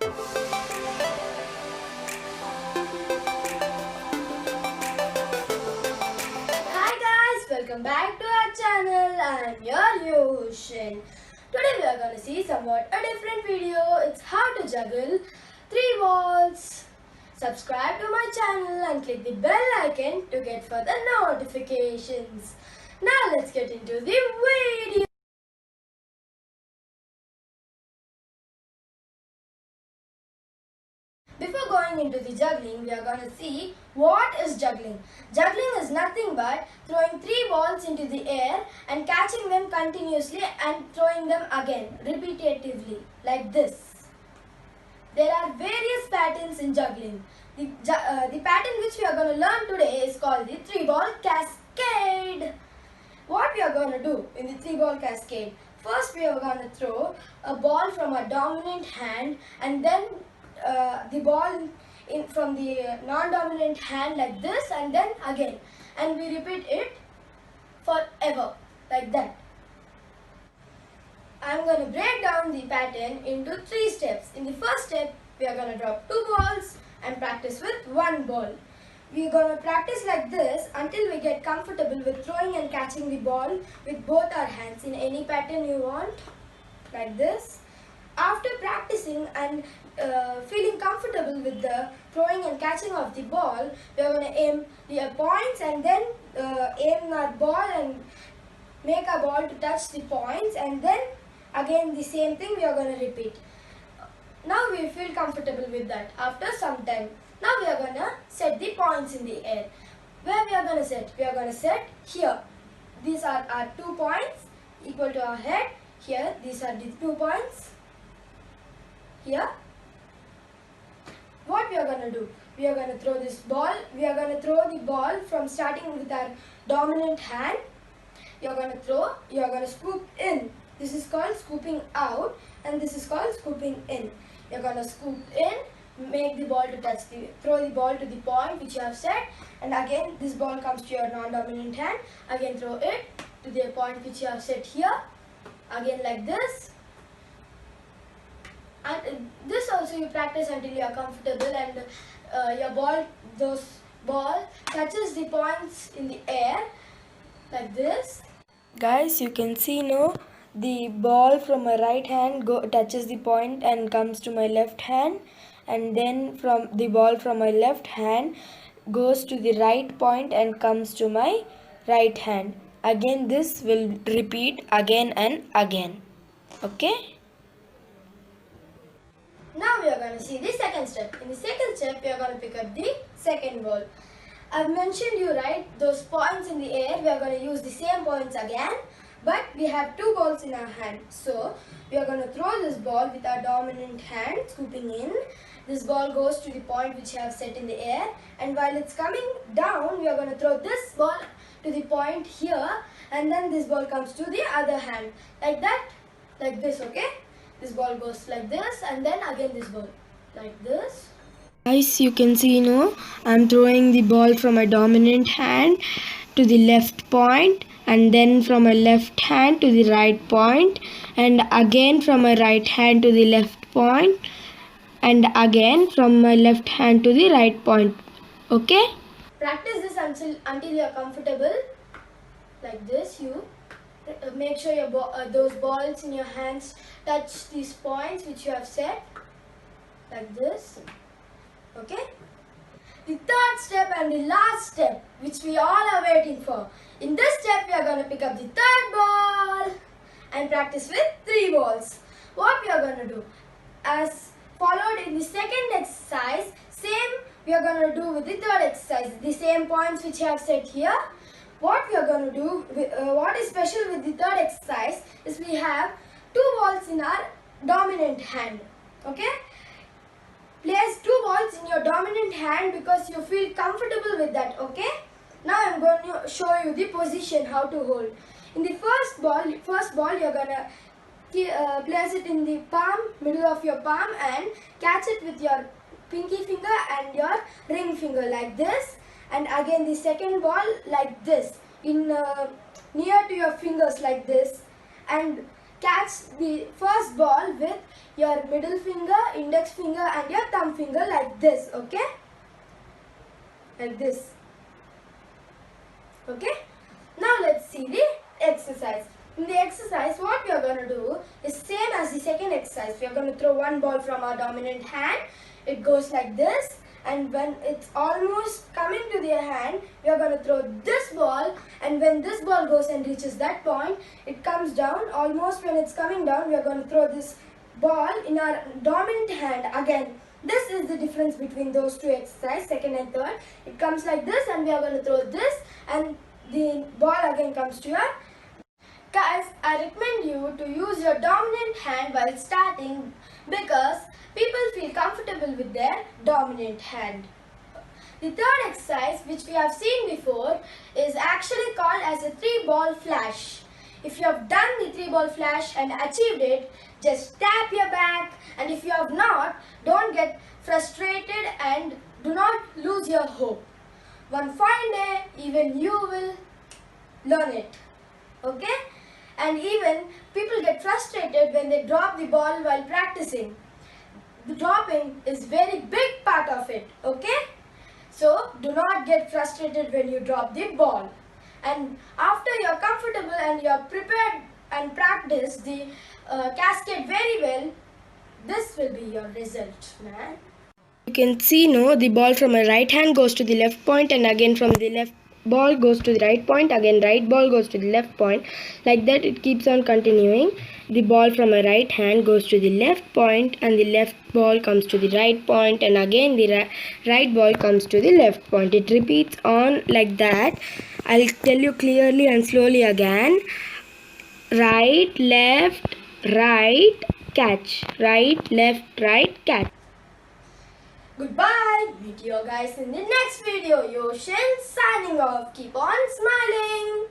Hi guys, welcome back to our channel. I am your Yushin. Today we are going to see somewhat a different video. It's how to juggle 3 balls. Subscribe to my channel and click the bell icon to get further notifications. Now let's get into the video. Before going into the juggling, we are going to see what is juggling. Juggling is nothing but throwing 3 balls into the air and catching them continuously and throwing them again repetitively like this. There are various patterns in juggling. The pattern which we are going to learn today is called the 3-ball cascade. What we are going to do in the 3-ball cascade? First we are going to throw a ball from our dominant hand and then the ball from the non-dominant hand like this and then again, and we repeat it forever like that. I am going to break down the pattern into 3 steps. In the first step, we are going to drop 2 balls and practice with 1 ball. We are going to practice like this until we get comfortable with throwing and catching the ball with both our hands in any pattern you want, like this. After practicing and feeling comfortable with the throwing and catching of the ball, we are going to aim the points and then aim our ball and make our ball to touch the points, and then again the same thing we are going to repeat. Now we feel comfortable with that after some time. Now we are going to set the points in the air. Where we are going to set? We are going to set here. These are our 2 points equal to our head. Here these are the 2 points. Here, what we are going to do? We are going to throw this ball. We are going to throw the ball from starting with our dominant hand. You are going to throw. You are going to scoop in. This is called scooping out, and this is called scooping in. You are going to scoop in, make the ball to touch throw the ball to the point which you have set, and again this ball comes to your non-dominant hand. Again throw it to the point which you have set here. Again like this. And this also you practice until you are comfortable and those ball touches the points in the air like this. Guys, you can see now the ball from my right hand touches the point and comes to my left hand, and then from the ball from my left hand goes to the right point and comes to my right hand. Again this will repeat again and again. Okay? Now we are going to see the second step. In the second step, we are going to pick up the second ball. I've mentioned you right, those points in the air, we are going to use the same points again, but we have 2 balls in our hand. So, we are going to throw this ball with our dominant hand, scooping in. This ball goes to the point which you have set in the air, and while it's coming down, we are going to throw this ball to the point here, and then this ball comes to the other hand, like that, like this, okay? This ball goes like this, and then again this ball like this. Guys, you can see I'm throwing the ball from my dominant hand to the left point, and then from my left hand to the right point, and again from my right hand to the left point, and again from my left hand to the right point. Okay? Practice this until you are comfortable. Like this, you make sure those balls in your hands touch these points which you have set like this. Okay? The third step and the last step which we all are waiting for. In this step we are going to pick up the third ball and practice with 3 balls. What we are going to do, as followed in the second exercise, same we are going to do with the third exercise. The same points which I have set here. What we are going to do, what is special with the third exercise is we have 2 balls in our dominant hand. Okay? Place 2 balls in your dominant hand because you feel comfortable with that. Okay? Now I am going to show you the position how to hold. In the first ball you are going to place it in the palm, middle of your palm, and catch it with your pinky finger and your ring finger like this. And again the second ball like this, in near to your fingers like this, and catch the first ball with your middle finger, index finger and your thumb finger like this, okay? Like this. Okay? Now let's see the exercise. In the exercise, what we are going to do is same as the second exercise. We are going to throw one ball from our dominant hand. It goes like this, and when it's almost coming to their hand, we are going to throw this ball, and when this ball goes and reaches that point, it comes down. Almost when it's coming down, we are going to throw this ball in our dominant hand again. This is the difference between those two exercises, second and third. It comes like this, and we are going to throw this, and the ball again comes to your. Guys, I recommend you to use your dominant hand while starting because people feel comfortable with their dominant hand. The third exercise, which we have seen before, is actually called as a 3-ball flash. If you have done the 3-ball flash and achieved it, just tap your back, and if you have not, don't get frustrated and do not lose your hope. One fine day, even you will learn it. Okay? And even people get frustrated when they drop the ball while practicing. The dropping is very big part of it. Okay? So do not get frustrated when you drop the ball. And after you're comfortable and you're prepared and practice the cascade very well, this will be your result, man. You can see, no, the ball from my right hand goes to the left point, and again from the left ball goes to the right point, again right ball goes to the left point. Like that it keeps on continuing. The ball from my right hand goes to the left point, and the left ball comes to the right point, and again the right ball comes to the left point. It repeats on like that. I'll tell you clearly and slowly again. Right, left, right, catch. Right, left, right, catch. Goodbye. Meet you guys in the next video. Yoshin signing off. Keep on smiling.